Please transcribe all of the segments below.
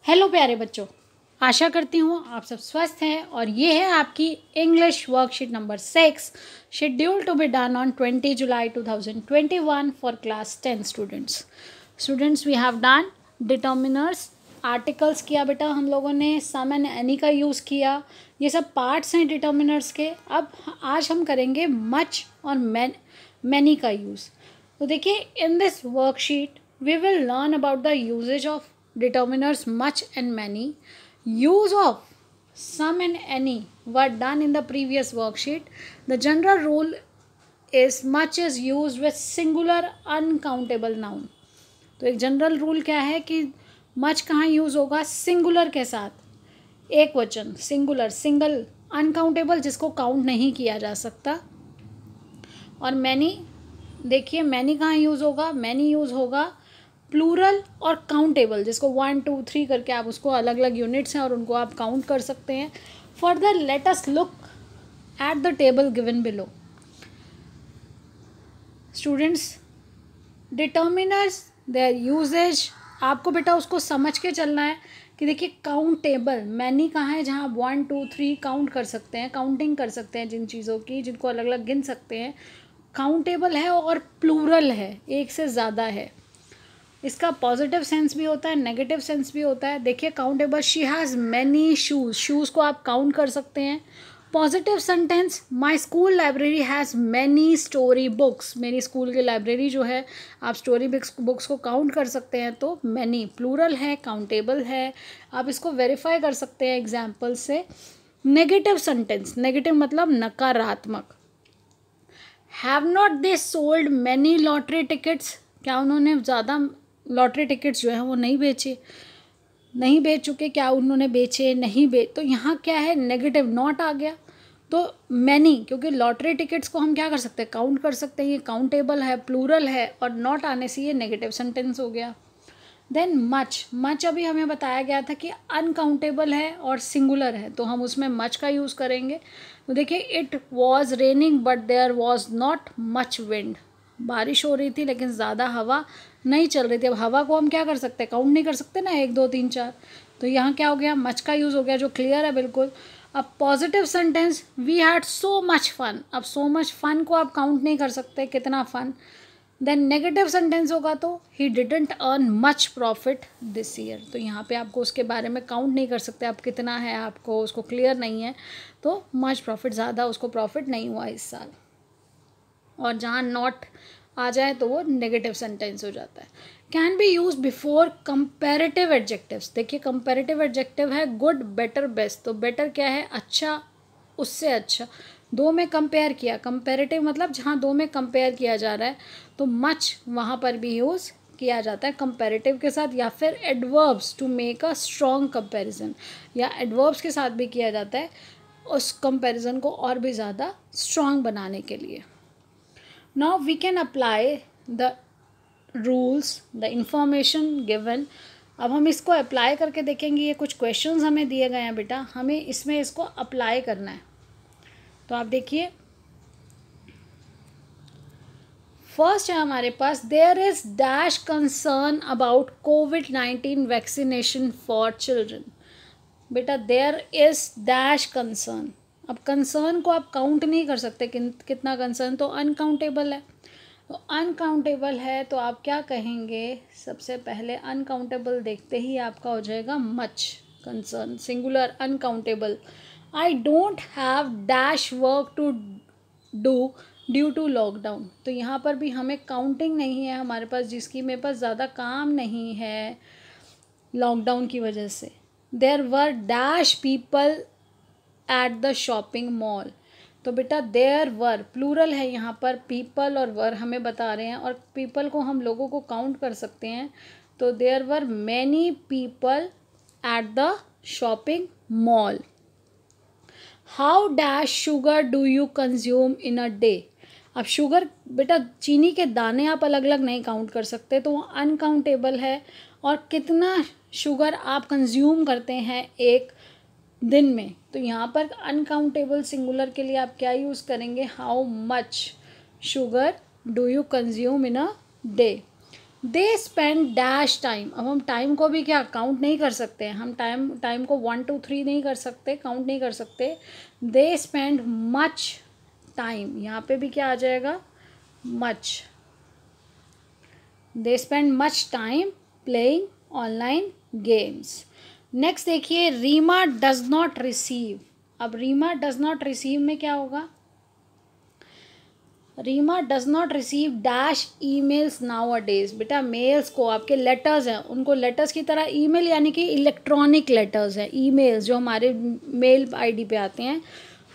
Hello प्यारे बच्चों, आशा करती हूँ आप सब स्वस्थ हैं और ये है आपकी English worksheet number 6 schedule to be done on 20 July 2021 for class 10 students we have done determiners, articles किया बेटा हम लोगों ने, सम एंड एनी का यूज़ किया। ये सब पार्ट्स हैं डिटर्मिनर्स के। अब आज हम करेंगे मच और मैनी का यूज़। तो देखिए in this worksheet we will learn about the usage of determiners much and many. Use of some and any were done in the previous worksheet. The general rule is much is used with singular uncountable noun. तो एक general rule क्या है कि much कहाँ use होगा? Singular के साथ, एक वचन, सिंगुलर, सिंगल, अनकाउंटेबल जिसको काउंट नहीं किया जा सकता। और मैनी, देखिए मैनी कहाँ यूज़ होगा? मैनी यूज़ होगा प्लूरल और काउंटेबल, जिसको 1 2 3 करके आप उसको अलग अलग यूनिट्स हैं और उनको आप काउंट कर सकते हैं। Further let us look at the table given below. Students, determiners, their usages, आपको बेटा उसको समझ के चलना है कि देखिए काउंटेबल, मैनी कहाँ है जहाँ आप 1 2 3 काउंट कर सकते हैं, काउंटिंग कर सकते हैं जिन चीज़ों की, जिनको अलग अलग गिन सकते हैं। काउंटेबल है और प्लूरल है, एक से ज़्यादा है। इसका पॉजिटिव सेंस भी होता है, नेगेटिव सेंस भी होता है। देखिए countable, she has many shoes, shoes को आप काउंट कर सकते हैं। Positive sentence, my school library has many story books, मेरी स्कूल की लाइब्रेरी जो है, आप स्टोरी बुक्स को काउंट कर सकते हैं। तो मैनी प्लूरल है, काउंटेबल है, आप इसको वेरीफाई कर सकते हैं एग्जाम्पल से। नेगेटिव सेंटेंस, नेगेटिव मतलब नकारात्मक, have not they sold many lottery tickets, क्या उन्होंने ज़्यादा लॉटरी टिकट्स जो है वो नहीं बेच चुके, क्या उन्होंने बेचे, नहीं तो यहाँ क्या है? नेगेटिव, नॉट आ गया। तो मैनी, क्योंकि लॉटरी टिकट्स को हम क्या कर सकते हैं? काउंट कर सकते हैं, ये काउंटेबल है, प्लूरल है, और नॉट आने से ये नेगेटिव सेंटेंस हो गया। देन मच, मच अभी हमें बताया गया था कि अनकाउंटेबल है और सिंगुलर है, तो हम उसमें मच का यूज़ करेंगे। तो देखिए it was raining but there was not much wind, बारिश हो रही थी लेकिन ज़्यादा हवा नहीं चल रही थी। अब हवा को हम क्या कर सकते हैं? काउंट नहीं कर सकते ना, 1 2 3 4। तो यहाँ क्या हो गया? मच का यूज़ हो गया, जो क्लियर है बिल्कुल। अब positive sentence, we had so much fun, अब सो मच फन को आप काउंट नहीं कर सकते, कितना फन। देन नेगेटिव सेंटेंस होगा तो he didn't earn much profit this year, तो यहाँ पे आपको उसके बारे में काउंट नहीं कर सकते, आप कितना है आपको उसको क्लियर नहीं है, तो मच प्रॉफिट, ज़्यादा उसको प्रॉफिट नहीं हुआ इस साल। और जहाँ नॉट आ जाए तो वो नेगेटिव सेंटेंस हो जाता है। Can be use before comparative adjectives, देखिए कंपेरेटिव एडजेक्टिव है गुड, बेटर, बेस्ट। तो बेटर क्या है? अच्छा, उससे अच्छा, दो में कंपेयर किया। कंपेरेटिव मतलब जहाँ दो में कंपेयर किया जा रहा है, तो मच वहाँ पर भी यूज़ किया जाता है कंपेरेटिव के साथ, या फिर adverbs to make a strong comparison, या एडवर्ब्स के साथ भी किया जाता है उस कंपेरिजन को और भी ज़्यादा स्ट्रॉन्ग बनाने के लिए। Now we can apply the rules, the information given. अब हम इसको अप्लाई करके देखेंगे। ये कुछ क्वेश्चंस हमें दिए गए हैं बेटा, हमें इसमें इसको अप्लाई करना है। तो आप देखिए फर्स्ट है हमारे पास, there is dash concern about कोविड-19 वैक्सीनेशन फॉर चिल्ड्रन। बेटा देयर इज डैश कंसर्न, अब कंसर्न को आप काउंट नहीं कर सकते, कितना कंसर्न, तो अनकाउंटेबल है। तो अनकाउंटेबल है तो आप क्या कहेंगे? सबसे पहले अनकाउंटेबल देखते ही आपका हो जाएगा much, concern, singular, uncountable. I don't have dash work to do due to lockdown, तो यहाँ पर भी हमें काउंटिंग नहीं है हमारे पास, जिसकी मेरे पास ज़्यादा काम नहीं है लॉकडाउन की वजह से। There were dash people at the shopping mall, तो बेटा देयर वर प्लूरल है यहाँ पर, पीपल और वर हमें बता रहे हैं, और पीपल को हम लोगों को काउंट कर सकते हैं, तो there were many people at the shopping mall. How dash sugar do you consume in a day, अब शुगर, बेटा चीनी के दाने आप अलग अलग नहीं काउंट कर सकते, तो वो अनकाउंटेबल है। और कितना शुगर आप कंज्यूम करते हैं एक दिन में, तो यहाँ पर अनकाउंटेबल सिंगुलर के लिए आप क्या यूज़ करेंगे? How much sugar do you consume in a day. They spend dash time. अब हम टाइम को भी क्या काउंट नहीं कर सकते हैं, हम टाइम को 1 2 3 नहीं कर सकते, काउंट नहीं कर सकते। दे स्पेंड मच टाइम, यहाँ पे भी क्या आ जाएगा, much. They spend much time playing online games. Next देखिए, रीमा डज नॉट रिसीव। अब रीमा डज नॉट रिसीव में क्या होगा, Reema does not receive dash emails nowadays. बेटा मेल्स को, आपके लेटर्स हैं उनको लेटर्स की तरह ईमेल यानी कि इलेक्ट्रॉनिक लेटर्स हैं, ईमेल्स जो हमारे मेल आईडी पे आते हैं,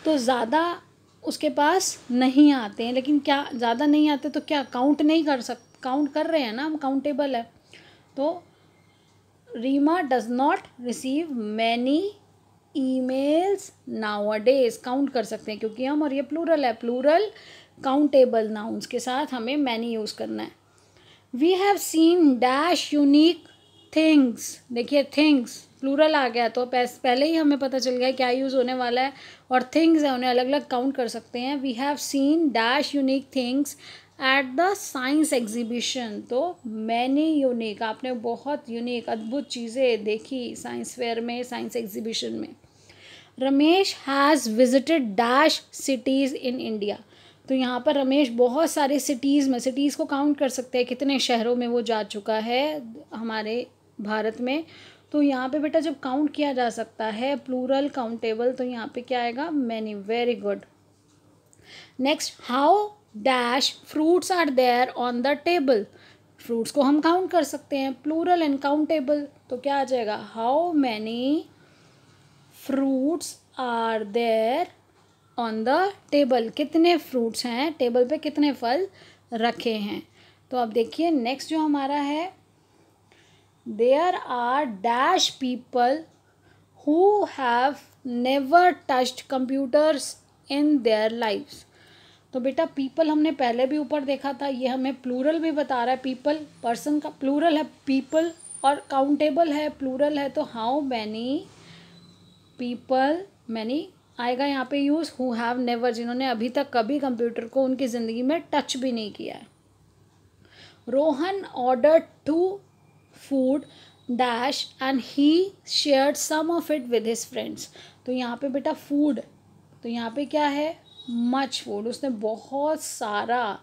तो ज़्यादा उसके पास नहीं आते हैं। लेकिन क्या ज़्यादा नहीं आते तो क्या काउंट नहीं कर काउंट कर रहे हैं ना हम, काउंटेबल है। तो Reema does not receive many emails nowadays, count कर सकते हैं क्योंकि हम, और ये प्लूरल है, प्लूरल काउंटेबल नाउन्स के साथ हमें मैनी यूज़ करना है। We have seen dash unique things. देखिए थिंग्स प्लूरल आ गया तो पहले ही हमें पता चल गया क्या यूज़ होने वाला है, और थिंग्स है उन्हें अलग अलग काउंट कर सकते हैं। We have seen dash unique things at the science exhibition. तो मैनी यूनिक, आपने बहुत यूनिक अद्भुत चीज़ें देखी साइंस फेयर में, साइंस एग्जीबिशन में। Ramesh has visited dash cities in India. तो यहाँ पर रमेश बहुत सारे सिटीज़ में, सिटीज़ को काउंट कर सकते हैं कितने शहरों में वो जा चुका है हमारे भारत में। तो यहाँ पे बेटा जब काउंट किया जा सकता है प्लूरल काउंटेबल, तो यहाँ पे क्या आएगा, many. Very good. Next, how dash fruits are there on the table. Fruits को हम काउंट कर सकते हैं, प्लूरल एंड काउंटेबल, तो क्या आ जाएगा, how many fruits are there on the table. कितने फ्रूट्स हैं टेबल पे, कितने फल रखे हैं। तो अब देखिए नेक्स्ट जो हमारा है, there are dash people who have never touched computers in their lifes. तो बेटा पीपल हमने पहले भी ऊपर देखा था, ये हमें प्लूरल भी बता रहा है। पीपल पर्सन का प्लूरल है पीपल, और काउंटेबल है प्लूरल है, तो हाउ मैनी पीपल, मैनी आएगा यहाँ पे यूज़, हु हैव नेवर, जिन्होंने अभी तक कभी कंप्यूटर को उनकी ज़िंदगी में टच भी नहीं किया है। Rohan order 2 food dash and he shared some of it with his friends. तो यहाँ पे बेटा फूड, तो यहाँ पे क्या है, मच फूड, उसने बहुत सारा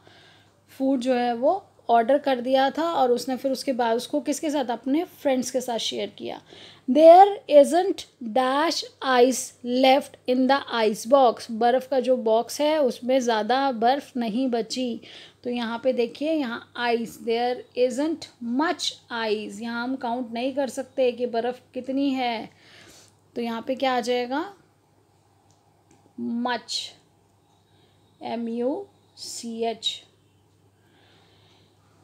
फूड जो है वो ऑर्डर कर दिया था, और उसने फिर उसके बाद उसको किसके साथ, अपने फ्रेंड्स के साथ शेयर किया। There isn't dash ice left in the ice box. बर्फ़ का जो बॉक्स है उसमें ज़्यादा बर्फ़ नहीं बची। तो यहाँ पे देखिए, यहाँ ice, there isn't much ice, यहाँ हम काउंट नहीं कर सकते कि बर्फ़ कितनी है, तो यहाँ पे क्या आ जाएगा, much, MUCH।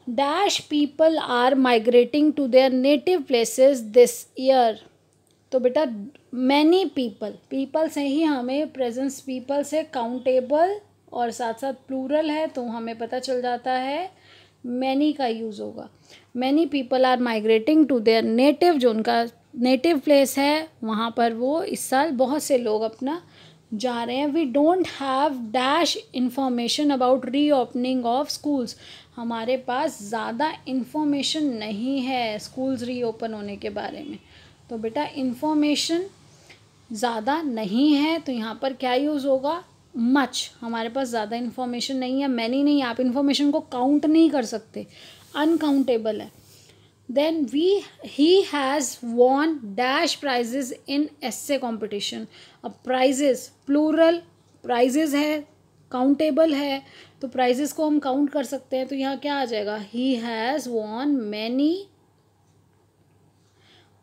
Dash people are migrating to their native places this year. तो बेटा मैनी पीपल, पीपल से ही हमें प्रेजेंस पीपल से काउंटेबल और साथ साथ प्लूरल है, तो हमें पता चल जाता है मैनी का यूज़ होगा। Many people are migrating to their native, जो उनका नेटिव प्लेस है वहाँ पर वो इस साल बहुत से लोग अपना जा रहे हैं। We don't have dash information about reopening of schools. हमारे पास ज़्यादा इंफॉर्मेशन नहीं है स्कूल्स रीओपन होने के बारे में। तो बेटा इंफॉर्मेशन ज़्यादा नहीं है, तो यहाँ पर क्या यूज़ होगा, मच। हमारे पास ज़्यादा इन्फॉर्मेशन नहीं है, मैनी नहीं, आप इन्फॉर्मेशन को काउंट नहीं कर सकते, अनकाउंटेबल है। Then he has won dash prizes in essay competition. अब प्राइजेस प्लूरल, प्राइजेज है काउंटेबल है, तो प्राइजेस को हम काउंट कर सकते हैं, तो यहाँ क्या आ जाएगा, he has won many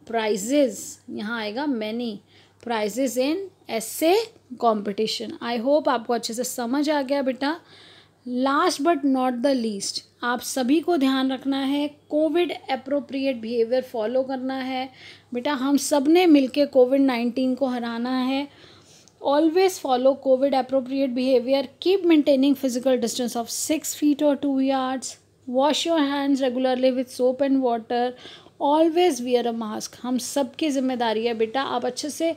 prizes, यहाँ आएगा many prizes in essay competition. I hope आपको अच्छे से समझ आ गया बेटा। Last but not the least, आप सभी को ध्यान रखना है, कोविड अप्रोप्रिएट बिहेवियर फॉलो करना है बेटा। हम सब ने मिलके कोविड-19 को हराना है। Always follow Covid appropriate behaviour, keep maintaining physical distance of 6 feet or 2 yards, wash your hands regularly with soap and water, always wear a mask. हम सब की जिम्मेदारी है बेटा, आप अच्छे से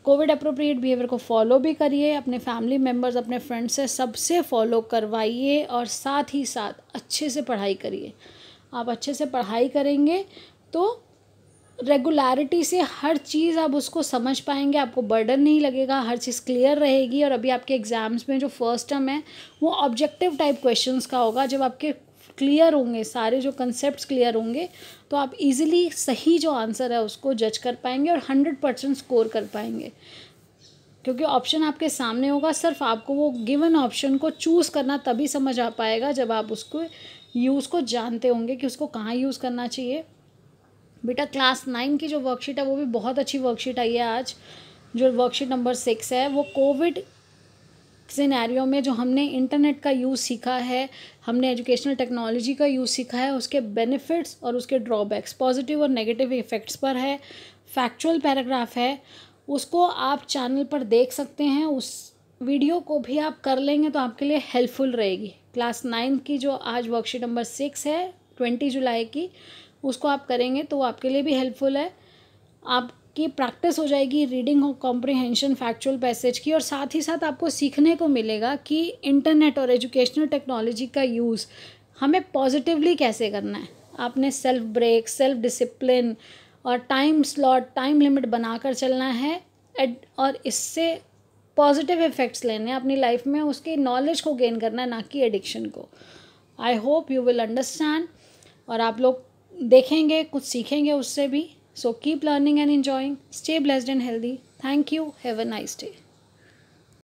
कोविड अप्रोप्रिएट बिहेवियर को फॉलो भी करिए, अपने फैमिली मेम्बर्स, अपने फ्रेंड्स से सबसे फॉलो करवाइए, और साथ ही साथ अच्छे से पढ़ाई करिए। आप अच्छे से पढ़ाई करेंगे तो रेगुलरिटी से हर चीज़ आप उसको समझ पाएंगे, आपको बर्डन नहीं लगेगा, हर चीज़ क्लियर रहेगी। और अभी आपके एग्ज़ाम्स में जो फर्स्ट टर्म है वो ऑब्जेक्टिव टाइप क्वेश्चंस का होगा। जब आपके क्लियर होंगे, सारे जो कंसेप्ट्स क्लियर होंगे, तो आप इजीली सही जो आंसर है उसको जज कर पाएंगे और 100% स्कोर कर पाएंगे, क्योंकि ऑप्शन आपके सामने होगा। सिर्फ आपको वो गिवन ऑप्शन को चूज़ करना तभी समझ आ पाएगा जब आप उसको यूज़ को जानते होंगे कि उसको कहाँ यूज़ करना चाहिए। बेटा क्लास 9 की जो वर्कशीट है वो भी बहुत अच्छी वर्कशीट आई है आज। जो वर्कशीट नंबर 6 है वो कोविड सिनेरियो में जो हमने इंटरनेट का यूज़ सीखा है, हमने एजुकेशनल टेक्नोलॉजी का यूज़ सीखा है, उसके बेनिफिट्स और उसके ड्रॉबैक्स, पॉजिटिव और नेगेटिव इफ़ेक्ट्स पर है। फैक्चुअल पैराग्राफ है, उसको आप चैनल पर देख सकते हैं। उस वीडियो को भी आप कर लेंगे तो आपके लिए हेल्पफुल रहेगी। क्लास 9 की जो आज वर्कशीट नंबर 6 है 20 जुलाई की, उसको आप करेंगे तो वो आपके लिए भी हेल्पफुल है। आपकी प्रैक्टिस हो जाएगी रीडिंग और कॉम्प्रिहेंशन फैक्चुअल पैसेज की, और साथ ही साथ आपको सीखने को मिलेगा कि इंटरनेट और एजुकेशनल टेक्नोलॉजी का यूज़ हमें पॉजिटिवली कैसे करना है। आपने सेल्फ ब्रेक, सेल्फ डिसिप्लिन और टाइम स्लॉट, टाइम लिमिट बनाकर चलना है और इससे पॉजिटिव इफ़ेक्ट्स लेने हैं अपनी लाइफ में, उसकी नॉलेज को गेन करना है, ना कि एडिक्शन को। I hope you will understand, और आप लोग देखेंगे, कुछ सीखेंगे उससे भी। So keep learning and enjoying. Stay blessed and healthy. Thank you. Have a nice day.